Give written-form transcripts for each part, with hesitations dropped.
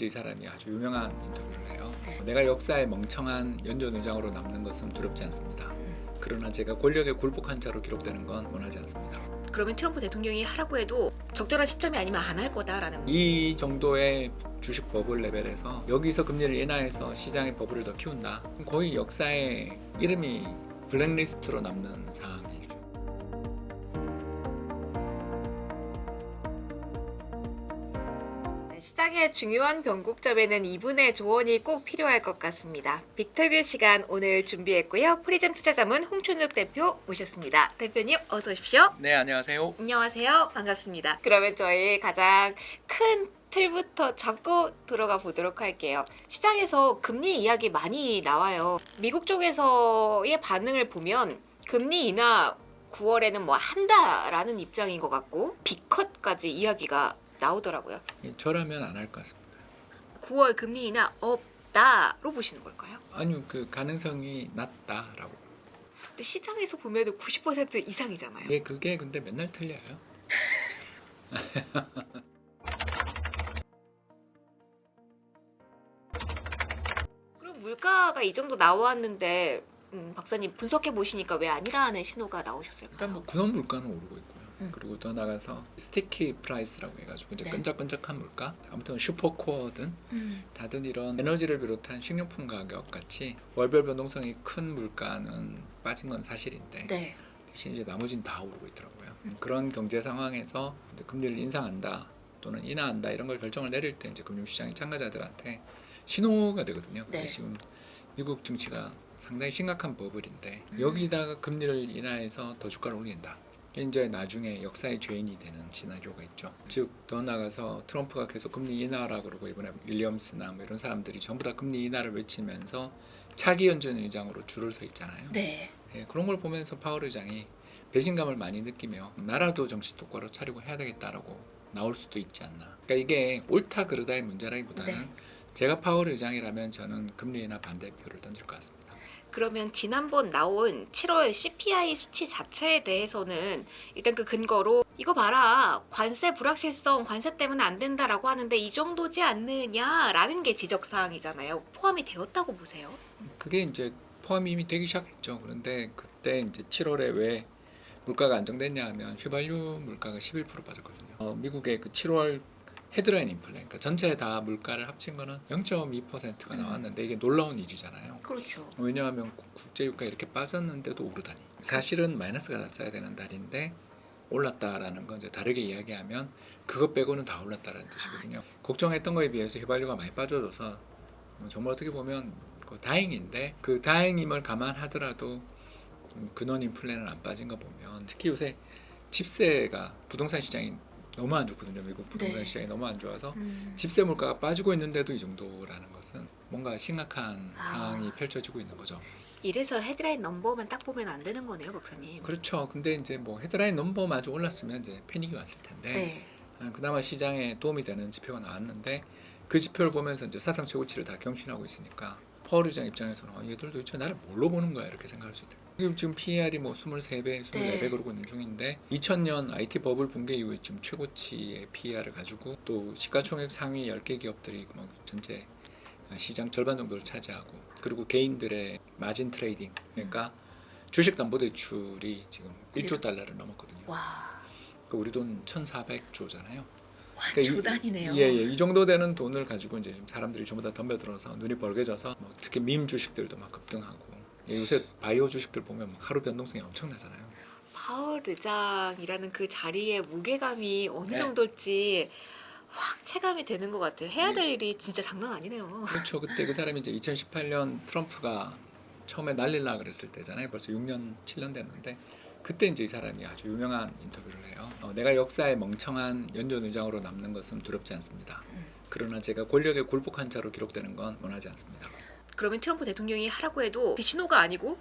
이제 이 사람이 아주 유명한 인터뷰를 해요. 네. 내가 역사의 멍청한 연전 의장으로 남는 것은 두렵지 않습니다. 그러나 제가 권력에 굴복한 자로 기록되는 건 원하지 않습니다. 그러면 트럼프 대통령이 하라고 해도 적절한 시점이 아니면 안 할 거다라는 이 정도의 주식 버블 레벨에서 여기서 금리를 인하해서 시장의 버블을 더 키운다. 그럼 거의 역사의 이름이 블랙리스트로 남는 상황이죠. 시장의 중요한 변곡점에는 이분의 조언이 꼭 필요할 것 같습니다. 빅터뷰 시간 오늘 준비했고요. 프리즘 투자자문 홍춘욱 대표 모셨습니다. 대표님 어서 오십시오. 네, 안녕하세요. 안녕하세요. 반갑습니다. 그러면 저희 가장 큰 틀부터 잡고 들어가 보도록 할게요. 시장에서 금리 이야기 많이 나와요. 미국 쪽에서의 반응을 보면 금리 인하 9월에는 뭐 한다라는 입장인 것 같고 B컷까지 이야기가 나오더라고요. 저라면 안 할 것 같습니다. 9월 금리 인하 없다로 보시는 걸까요? 아니요, 그 가능성이 낮다라고. 근데 시장에서 보면 90% 이상이잖아요. 예, 그게 근데 맨날 틀려요. 그럼 물가가 이 정도 나왔는데 박사님 분석해 보시니까 왜 아니라는 신호가 나오셨을까요? 일단 뭐 군원 물가는 오르고 있고요. 그리고 더 나가서 스티키 프라이스라고 해가지고 이제 네. 끈적끈적한 물가, 아무튼 슈퍼코어든 다든 이런 에너지를 비롯한 식료품 가격 같이 월별 변동성이 큰 물가는 빠진 건 사실인데 네. 대신 이제 나머지는 다 오르고 있더라고요. 그런 경제 상황에서 이제 금리를 인상한다 또는 인하한다 이런 걸 결정을 내릴 때 이제 금융시장의 참가자들한테 신호가 되거든요. 근데 네. 지금 미국 증시가 상당히 심각한 버블인데 여기다가 금리를 인하해서 더 주가를 올린다. 이제 나중에 역사의 죄인이 되는 시나리오가 있죠. 즉 더 나가서 트럼프가 계속 금리 인하라 그러고 이번에 윌리엄스나 뭐 이런 사람들이 전부 다 금리 인하를 외치면서 차기 연준 의장으로 줄을 서 있잖아요. 네. 예, 그런 걸 보면서 파월 의장이 배신감을 많이 느끼며 나라도 정신 똑바로 차리고 해야 되겠다라고 나올 수도 있지 않나. 그러니까 이게 옳다 그르다의 문제라기보다는 네. 제가 파월 의장이라면 저는 금리 인하 반대표를 던질 것 같습니다. 그러면 지난번 나온 7월 CPI 수치 자체에 대해서는 일단 그 근거로 이거 봐라 관세 불확실성 관세 때문에 안 된다라고 하는데 이 정도지 않느냐라는 게 지적사항이잖아요. 포함이 되었다고 보세요? 그게 이제 포함이 이미 되기 시작했죠. 그런데 그때 이제 7월에 왜 물가가 안정됐냐 하면 휘발유 물가가 11% 빠졌거든요. 미국의 그 7월 헤드라인 인플레, 그러니까 전체 다 물가를 합친 거는 0.2%가 나왔는데 이게 놀라운 일이잖아요. 그렇죠. 왜냐하면 국제유가 이렇게 빠졌는데도 오르다니. 사실은 마이너스가 났어야 되는 달인데 올랐다라는 건 이제 다르게 이야기하면 그것 빼고는 다 올랐다라는 뜻이거든요. 걱정했던 거에 비해서 휘발유가 많이 빠져줘서 정말 어떻게 보면 다행인데 그 다행임을 감안하더라도 근원 인플레는 안 빠진 거 보면 특히 요새 집세가 부동산 시장이 너무 안 좋거든요. 미국 부동산 네. 시장이 너무 안 좋아서 집세 물가가 빠지고 있는데도 이 정도라는 것은 뭔가 심각한 상황이 펼쳐지고 있는 거죠. 이래서 헤드라인 넘버만 딱 보면 안 되는 거네요, 박사님. 그렇죠. 근데 이제 뭐 헤드라인 넘버마저 올랐으면 이제 패닉이 왔을 텐데 네. 그나마 시장에 도움이 되는 지표가 나왔는데 그 지표를 보면서 이제 사상 최고치를 다 경신하고 있으니까 파월 의장 입장에서는 얘들 도대체 나를 뭘로 보는 거야 이렇게 생각할 수 있대요. 지금 PER이 뭐 23배, 24배 네. 그러고 있는 중인데 2000년 IT 버블 붕괴 이후에 지금 최고치의 PER을 가지고 또 시가총액 상위 10개 기업들이 뭐 전체 시장 절반 정도를 차지하고 그리고 개인들의 마진 트레이딩 그러니까 주식담보대출이 지금 1조 달러를 넘었거든요. 와, 그러니까 우리 돈 1,400조잖아요. 조단이네요. 예, 이 정도 되는 돈을 가지고 이제 좀 사람들이 전부 다 덤벼들어서 눈이 벌게져서 뭐 특히 밈 주식들도 막 급등하고 요새 바이오 주식들 보면 막 하루 변동성이 엄청나잖아요. 파월 의장이라는 그 자리의 무게감이 어느 네. 정도일지 확 체감이 되는 것 같아요. 해야 될 일이 진짜 장난 아니네요. 그렇죠. 그때 그 사람이 이제 2018년 트럼프가 처음에 날릴라 그랬을 때잖아요. 벌써 6년, 7년 됐는데 그때 이제 이 사람이 아주 유명한 인터뷰를 해요. 내가 역사의 멍청한 연전 의장으로 남는 것은 두렵지 않습니다. 그러나 제가 권력에 굴복한 자로 기록되는 건 원하지 않습니다. 그러면 트럼프 대통령이 하라고 해도 신호가 아니고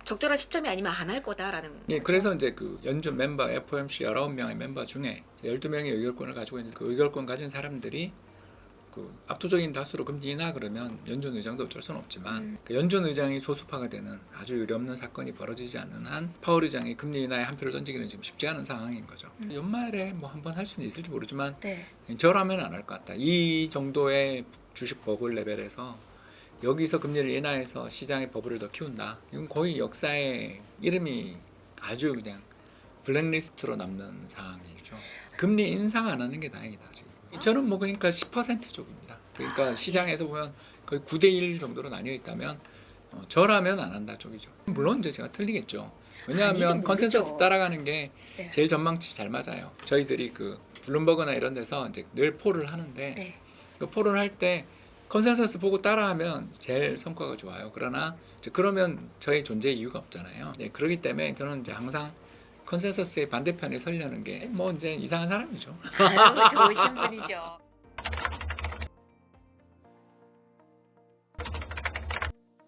적절한 시점이 아니면 안 할 거다라는 예, 거죠? 그래서 이제 그 연준 멤버 FOMC 19명의 멤버 중에 12명의 의결권을 가지고 있는 그 의결권 가진 사람들이 그 압도적인 다수로 금리 인하 그러면 연준 의장도 어쩔 수는 없지만 그 연준 의장이 소수파가 되는 아주 유례없는 사건이 벌어지지 않는 한 파월 의장이 금리 인하에 한 표를 던지기는 지금 쉽지 않은 상황인 거죠. 연말에 뭐 한번 할 수는 있을지 모르지만 네. 저라면 안 할 것 같다. 이 정도의 주식 버블 레벨에서 여기서 금리를 인하해서 시장의 버블을 더 키운다. 이건 거의 역사의 이름이 아주 그냥 블랙리스트로 남는 상황이죠. 금리 인상 안 하는 게 다행이다. 지금. 저는 뭐 그러니까 10% 쪽입니다. 그러니까 시장에서 보면 거의 9대1 정도로 나뉘어 있다면 저라면 안 한다 쪽이죠. 물론 이제 제가 틀리겠죠. 왜냐하면 아니죠, 컨센서스 모르죠. 따라가는 게 네. 제일 전망치 잘 맞아요. 저희들이 그 블룸버그나 이런 데서 이제 늘 폴을 하는데 네. 그 폴을 할 때 컨센서스 보고 따라하면 제일 성과가 좋아요. 그러나 이제 그러면 저의 존재 이유가 없잖아요. 네, 그렇기 때문에 저는 이제 항상 컨센서스의 반대편에 서려는 게 뭐 이제 이상한 사람이죠. 아유, 좋으신 분이죠.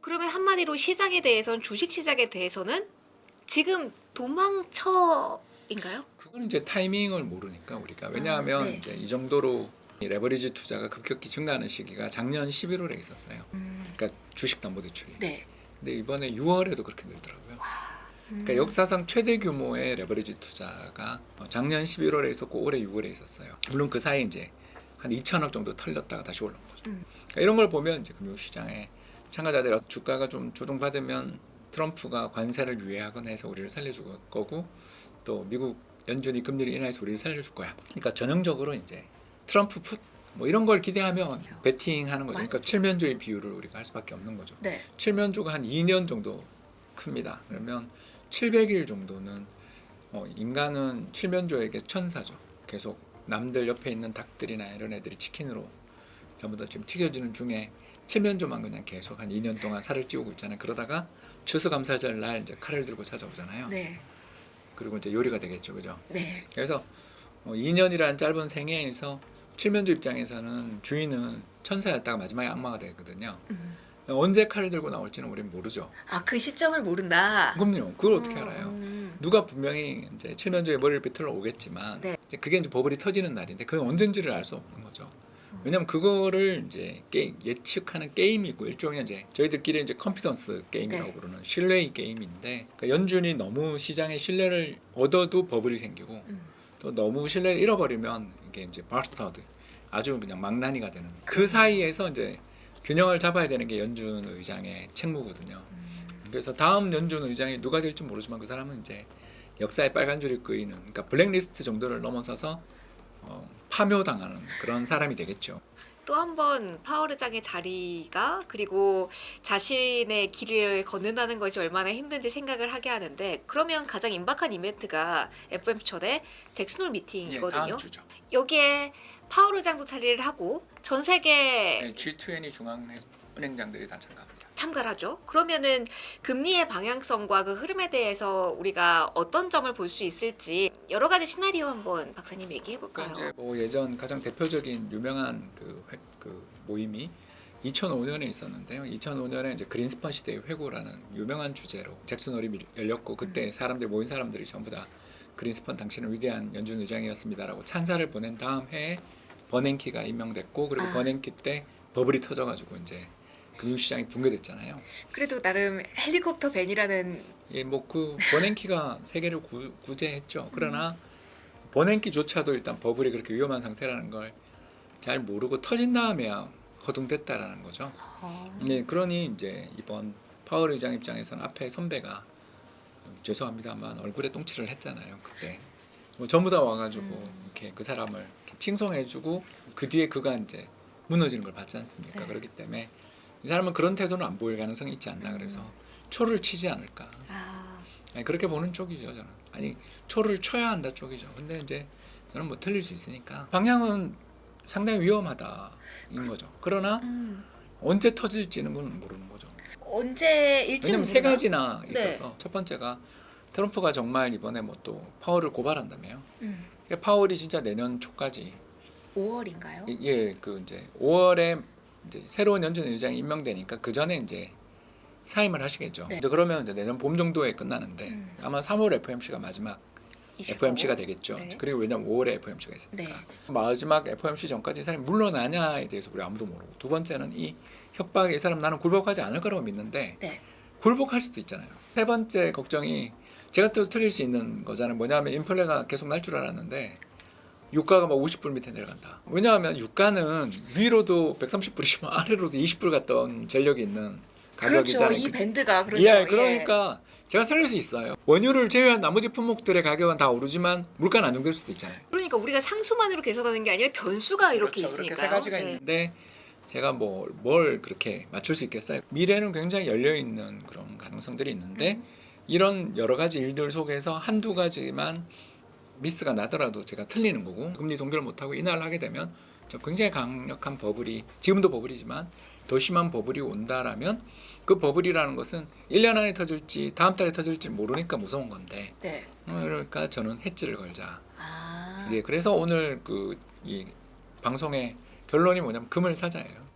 그러면 한마디로 시장에 대해서는 주식 시장에 대해서는 지금 도망쳐인가요? 그건 이제 타이밍을 모르니까 우리가 왜냐하면 네. 이제 이 정도로 이 레버리지 투자가 급격히 증가하는 시기가 작년 11월에 있었어요. 그러니까 주식담보대출이. 네. 근데 이번에 6월에도 그렇게 늘더라고요. 그러니까 역사상 최대 규모의 레버리지 투자가 작년 11월에 있었고 올해 6월에 있었어요. 물론 그 사이에 이제 한 2천억 정도 털렸다가 다시 올라온 거죠. 그러니까 이런 걸 보면 이제 금융시장에 참가자들 주가가 좀 조정받으면 트럼프가 관세를 유예하거나 해서 우리를 살려줄 거고 또 미국 연준이 금리를 인하해서 우리를 살려줄 거야. 그러니까 전형적으로 이제 트럼프 풋 뭐 이런 걸 기대하면 베팅하는 거죠. 그러니까 칠면조의 비율을 우리가 할 수밖에 없는 거죠. 네. 칠면조가 한 2년 정도 큽니다. 그러면 700일 정도는 인간은 칠면조에게 천사죠. 계속 남들 옆에 있는 닭들이나 이런 애들이 치킨으로 전부 다 지금 튀겨지는 중에 칠면조만 그냥 계속 한 2년 동안 살을 찌우고 있잖아요. 그러다가 추수감사절 날 이제 칼을 들고 찾아오잖아요. 네. 그리고 이제 요리가 되겠죠, 그죠? 네. 그래서 2년이라는 짧은 생애에서 칠면조 입장에서는 주인은 천사였다가 마지막에 악마가 되거든요. 언제 칼을 들고 나올지는 우리는 모르죠. 아, 그 시점을 모른다. 그럼요. 그걸 어떻게 알아요? 누가 분명히 이제 칠면조의 머리를 비틀어 오겠지만 네. 이제 그게 이제 버블이 터지는 날인데 그건 언젠지를 알 수 없는 거죠. 왜냐면 그거를 이제 예측하는 게임이 있고 일종의 이제 저희들끼리 이제 컨피던스 게임이라고 네. 부르는 신뢰의 게임인데 그러니까 연준이 너무 시장의 신뢰를 얻어도 버블이 생기고 또 너무 신뢰를 잃어버리면 이게 이제 바스터드 아주 그냥 망나니가 되는 그 사이에서 이제 균형을 잡아야 되는 게 연준 의장의 책무거든요. 그래서 다음 연준 의장이 누가 될지 모르지만 그 사람은 이제 역사의 빨간 줄이 끄이는 그러니까 블랙리스트 정도를 넘어서서 파묘당하는 그런 사람이 되겠죠. 또 한 번 파월 의장의 자리가 그리고 자신의 길을 걷는다는 것이 얼마나 힘든지 생각을 하게 하는데 그러면 가장 임박한 이벤트가 FOMC의 잭슨홀 미팅이거든요. 다음 주죠. 여기에 파월 의장도 자리를 하고 전 세계 네, G20 중앙은행장들이 다 참가합니다. 참가를 하죠. 그러면은 금리의 방향성과 그 흐름에 대해서 우리가 어떤 점을 볼 수 있을지 여러 가지 시나리오 한번 박사님 얘기해 볼까요? 그러니까 이제 뭐 예전 가장 대표적인 유명한 그 모임이 2005년에 있었는데요. 2005년에 이제 그린스펀 시대의 회고라는 유명한 주제로 잭슨홀이 열렸고 그때 사람들 모인 사람들이 전부 다 그린스펀 당신은 위대한 연준 의장이었습니다라고 찬사를 보낸 다음 해에 버냉키가 임명됐고 그리고 버냉키 때 버블이 터져가지고 이제 금융시장이 붕괴됐잖아요. 그래도 나름 헬리콥터 밴이라는 예, 뭐 그 버냉키가 세계를 구제했죠. 그러나 버냉키조차도 일단 버블이 그렇게 위험한 상태라는 걸 잘 모르고 터진 다음에야 허둥댔다라는 거죠. 네, 그러니 이제 이번 파월 의장 입장에서는 앞에 선배가 죄송합니다만 얼굴에 똥칠을 했잖아요. 그때 뭐 전부 다 와가지고 이렇게 그 사람을 이렇게 칭송해주고 그 뒤에 그가 이제 무너지는 걸 봤지 않습니까? 네. 그렇기 때문에 이 사람은 그런 태도는 안 보일 가능성이 있지 않나 그래서 초를 치지 않을까. 아니, 그렇게 보는 쪽이죠 저는. 아니 초를 쳐야 한다 쪽이죠. 근데 이제 저는 뭐 틀릴 수 있으니까 방향은 상당히 위험하다인 거죠. 그러나 언제 터질지는 모르는 거죠. 언제일지 왜냐면 세 모르나? 가지나 네. 있어서 첫 번째가 트럼프가 정말 이번에 뭐 또 파월을 고발한다며요. 음. 그러니까 파월이 진짜 내년 초까지 5월인가요? 예, 그 이제 5월에 이제 새로운 연준 의장이 임명되니까 그 전에 이제 사임을 하시겠죠. 네. 이제 그러면 이제 내년 봄 정도에 끝나는데 아마 3월 FOMC가 마지막 FOMC가 되겠죠. 네. 그리고 왜냐면 5월에 FOMC가 있으니까. 네. 마지막 FOMC 전까지 이 사람이 물러나냐에 대해서 우리 아무도 모르고, 두 번째는 이 협박에 이 사람 나는 굴복하지 않을 거라고 믿는데 네. 굴복할 수도 있잖아요. 세 번째 걱정이 제가 또 틀릴 수 있는 거잖아요. 뭐냐면 인플레가 계속 날 줄 알았는데 유가가 막 50불 밑에 내려간다. 왜냐하면 유가는 위로도 130불이지만 아래로도 20불 갔던 전력이 있는 가격이잖아요. 그렇죠. 이 밴드가 그렇죠. 예, 그러니까 제가 살릴 수 있어요. 원유를 제외한 나머지 품목들의 가격은 다 오르지만 물가는 안정될 수도 있잖아요. 그러니까 우리가 상수만으로 계산하는 게 아니라 변수가 이렇게 그렇죠. 있으니까요. 그렇게 세 가지가 네. 있는데 제가 뭘 그렇게 맞출 수 있겠어요? 미래는 굉장히 열려 있는 그런 가능성들이 있는데 이런 여러 가지 일들 속에서 한두 가지만 미스가 나더라도 제가 틀리는 거고, 금리 동결 못하고 인하를 하게 되면 저 굉장히 강력한 버블이, 지금도 버블이지만 더 심한 버블이 온다라면 그 버블이라는 것은 1년 안에 터질지 다음 달에 터질지 모르니까 무서운 건데, 네. 그러니까 저는 해지를 걸자. 아. 예, 그래서 오늘 이 방송의 결론이 뭐냐면 금을 사자예요.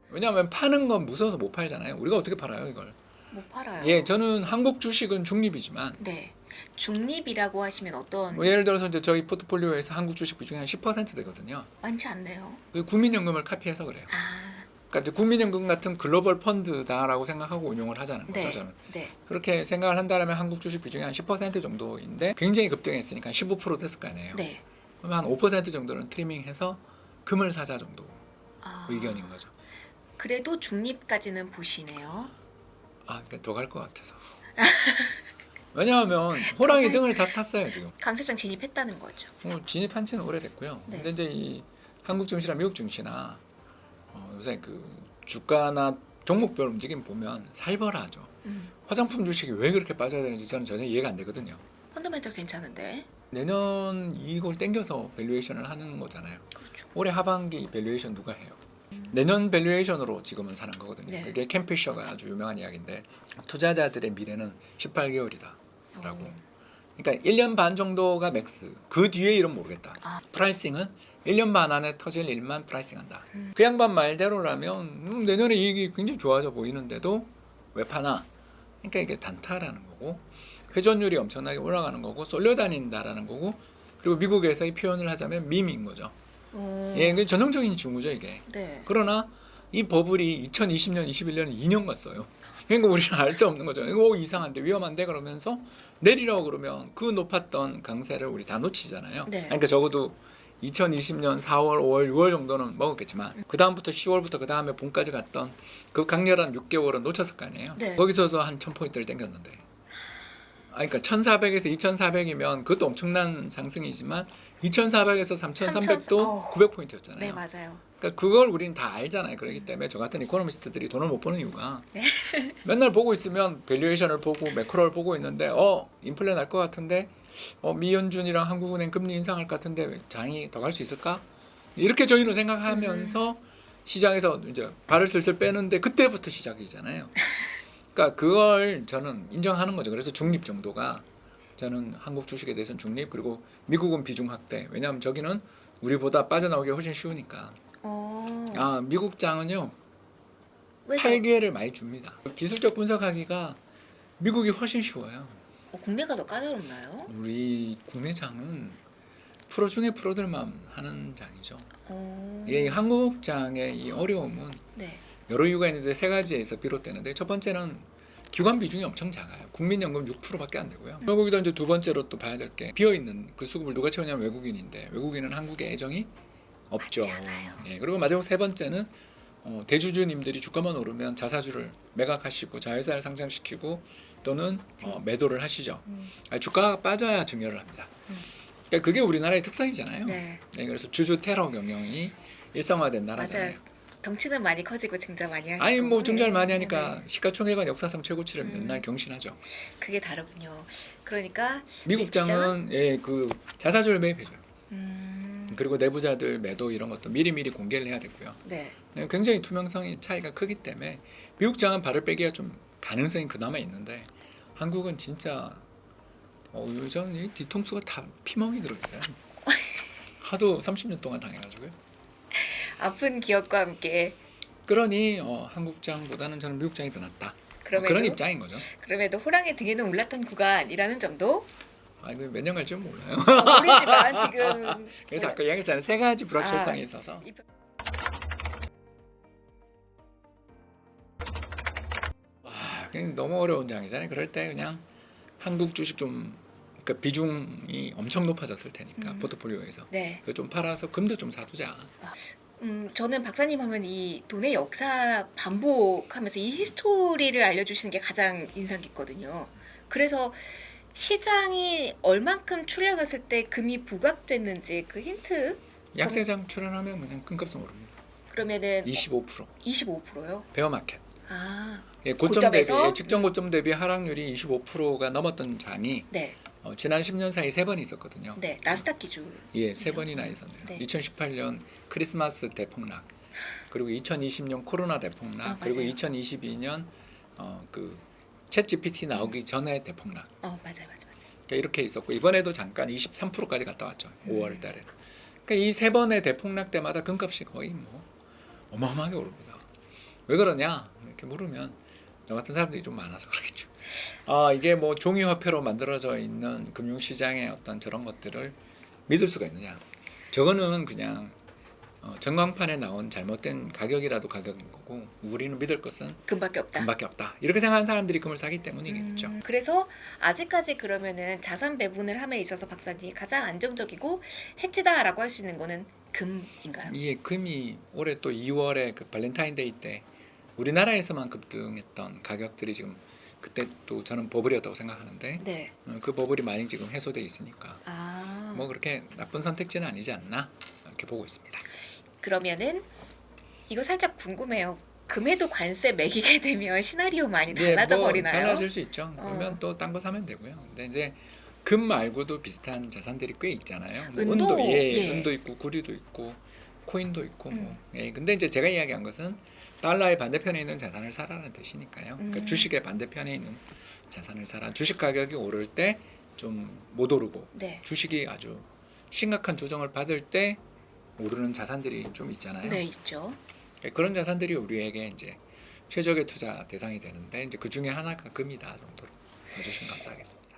왜냐하면 파는 건 무서워서 못 팔잖아요. 우리가 어떻게 팔아요 이걸? 못 팔아요. 예, 저는 한국 주식은 중립이지만 네. 중립이라고 하시면 어떤 뭐 예를 들어서 이제 저희 포트폴리오에서 한국 주식 비중이 한 10% 되거든요. 많지 않네요. 그 국민연금을 카피해서 그래요. 아. 그러니까 이제 국민연금 같은 글로벌 펀드다라고 생각하고 운용을 하자는 거죠. 네. 저는 네. 그렇게 생각을 한다면 한국 주식 비중이 한 10% 정도인데 굉장히 급등했으니까 한 15% 됐을 거 아니에요. 네. 그럼 한 5% 정도는 트리밍해서 금을 사자 정도 아. 의견인 거죠. 그래도 중립까지는 보시네요. 아, 그러니까 더 갈 것 같아서. 왜냐하면 호랑이 등을 다 탔어요 지금. 강 실장 진입했다는 거죠. 진입한 지는 오래됐고요. 네. 근데 이제 이 한국 증시나 미국 증시나 요새 그 주가나 종목별 움직임 보면 살벌하죠. 화장품 주식이 왜 그렇게 빠져야 되는지 저는 전혀 이해가 안 되거든요. 펀더멘털 괜찮은데. 내년 이걸 땡겨서 밸류에이션을 하는 거잖아요. 그렇죠. 올해 하반기 밸류에이션 누가 해요? 내년 밸류에이션으로 지금은 사는 거거든요. 네. 그게 캠피셔가 아주 유명한 이야기인데 투자자들의 미래는 18개월이다 라고. 그러니까 1년 반 정도가 맥스. 그 뒤에 일은 모르겠다. 아. 프라이싱은 1년 반 안에 터질 일만 프라이싱한다. 그 양반 말대로라면 내년에 이익이 굉장히 좋아져 보이는데도 왜 파나? 그러니까 이게 단타라는 거고 회전율이 엄청나게 올라가는 거고 쏠려다닌다라는 거고, 그리고 미국에서 이 표현을 하자면 밈인 거죠. 예, 그 전형적인 징후죠 이게. 네. 그러나 이 버블이 2020년, 21년에 2년 갔어요. 그러니까 우리는 알 수 없는 거죠. 이거 이상한데 위험한데 그러면서 내리라고 그러면 그 높았던 강세를 우리 다 놓치잖아요. 네. 그러니까 적어도 2020년 4월, 5월, 6월 정도는 먹었겠지만 그 다음부터 10월부터 그 다음에 봄까지 갔던 그 강렬한 6개월은 놓쳤을 거 아니에요. 네. 거기서도 한 1000포인트를 땡겼는데. 그러니까 1400에서 2400이면 그것도 엄청난 상승이지만 2400에서 3300도 900포인트였잖아요. 네, 맞아요. 그러니까 그걸 우리는 다 알잖아요. 그렇기 때문에 저 같은 이코노미스트들이 돈을 못 버는 이유가 네. 맨날 보고 있으면 밸류에이션을 보고 매크로를 보고 있는데 인플레 날 것 같은데 미연준이랑 한국은행 금리 인상할 것 같은데 장이 더 갈 수 있을까? 이렇게 저희는 생각하면서 시장에서 이제 발을 슬슬 빼는데 그때부터 시작이잖아요. 그러니까 그걸 저는 인정하는 거죠. 그래서 중립 정도가 저는 한국 주식에 대해서는 중립, 그리고 미국은 비중 확대. 왜냐하면 저기는 우리보다 빠져나오기가 훨씬 쉬우니까. 미국 장은요 왜죠? 8개월을 많이 줍니다. 기술적 분석하기가 미국이 훨씬 쉬워요. 국내가 더 까다롭나요? 우리 국내 장은 프로 중에 프로들만 하는 장이죠. 이 한국 장의 이 어려움은 네. 여러 이유가 있는데 세 가지에서 비롯되는데, 첫 번째는 기관 비중이 엄청 작아요. 국민연금 6%밖에 안 되고요. 거기다 이제 두 번째로 또 봐야 될 게 비어 있는 그 수급을 누가 채우냐면 외국인인데 외국인은 한국에 애정이 없죠. 맞지 않아요. 예, 그리고 마지막 세 번째는 대주주님들이 주가만 오르면 자사주를 매각하시고 자회사를 상장시키고 또는 매도를 하시죠. 주가가 빠져야 증여를 합니다. 그러니까 그게 우리나라의 특성이잖아요. 네. 네, 그래서 주주 테러 경영이 일상화된 나라잖아요. 맞아요. 덩치는 많이 커지고 증자 많이 하시고. 아니 뭐 증자를 많이 네. 하니까 네. 시가총액은 역사상 최고치를 맨날 경신하죠. 그게 다르군요. 그러니까 미국 장은 그 자사주를 매입해줘요. 음, 그리고 내부자들 매도 이런 것도 미리미리 공개를 해야 되고요. 네. 굉장히 투명성이 차이가 크기 때문에 미국 장은 발을 빼기가 좀 가능성이 그나마 있는데 한국은 진짜 요즘 이 뒤통수가 다 피멍이 들어있어요. 하도 30년 동안 당해가지고요. 아픈 기억과 함께. 그러니 한국 장보다는 저는 미국 장이 더 낫다. 그런 입장인 거죠. 그럼에도 호랑이 등에는 올랐던 구간이라는 점도 아, 이거 몇 년 갈지 몰라요. 모르지만 지금 그래서 아까 이야기했잖아요. 세 가지 불확실성이 있어서. 이- 와, 그냥 너무 어려운 장이잖아요. 그럴 때 그냥 한국 주식 좀 그러니까 비중이 엄청 높아졌을 테니까 포트폴리오에서 네. 그거 좀 팔아서 금도 좀 사두자. 저는 박사님 하면 이 돈의 역사 반복하면서 이 히스토리를 알려주시는 게 가장 인상 깊거든요. 그래서 시장이 얼만큼 출렁였을 때 금이 부각됐는지 그 힌트 약세장 출현하면 그냥 금값은 오릅니다. 그러면은 25%. 25%요? 베어마켓. 아, 예, 고점 대비 고점에서? 직전 고점 대비 하락률이 25%가 넘었던 장이 네, 지난 10년 사이 3번 있었거든요. 네, 나스닥 기준. 예, 3번이나 있었네요. 네. 2018년 크리스마스 대폭락, 그리고 2020년 코로나 대폭락, 그리고 맞아요. 2022년 그 챗GPT 나오기 전에 대폭락. 맞아요. 그러니까 이렇게 있었고 이번에도 잠깐 23%까지 갔다 왔죠. 5월 달에. 그러니까 이 세 번의 대폭락 때마다 금값이 거의 뭐 어마어마하게 오릅니다. 왜 그러냐? 이렇게 물으면 저 같은 사람들이 좀 많아서 그러겠죠. 이게 뭐 종이 화폐로 만들어져 있는 금융시장의 어떤 저런 것들을 믿을 수가 있느냐? 저거는 그냥 전광판에 나온 잘못된 가격이라도 가격인 거고 우리는 믿을 것은 금밖에 없다. 금밖에 없다. 이렇게 생각하는 사람들이 금을 사기 때문이겠죠. 그래서 아직까지 그러면은 자산 배분을 함에 있어서 박사님 가장 안정적이고 해치다라고 할 수 있는 거는 금인가요? 이 금이 올해 또 2월에 그 발렌타인데이 때 우리나라에서만 급등했던 가격들이 지금 그때 또 저는 버블이었다고 생각하는데 네. 그 버블이 많이 지금 해소돼 있으니까 아, 뭐 그렇게 나쁜 선택지는 아니지 않나 이렇게 보고 있습니다. 그러면은 이거 살짝 궁금해요. 금에도 관세 매기게 되면 시나리오 많이 예, 달라져 뭐 버리나요? 달라질 수 있죠. 그러면 또 딴 거 사면 되고요. 근데 이제 금 말고도 비슷한 자산들이 꽤 있잖아요. 뭐 은도, 예. 은도 있고 구리도 있고 코인도 있고 뭐. 예, 근데 이제 제가 이야기한 것은 달러의 반대편에 있는 자산을 사라는 뜻이니까요. 그러니까 주식의 반대편에 있는 자산을 사라. 주식 가격이 오를 때 좀 못 오르고 네. 주식이 아주 심각한 조정을 받을 때 오르는 자산들이 좀 있잖아요. 네, 있죠. 그런 자산들이 우리에게 이제 최적의 투자 대상이 되는데 이제 그 중에 하나가 금이다 정도로 봐주시면 감사하겠습니다.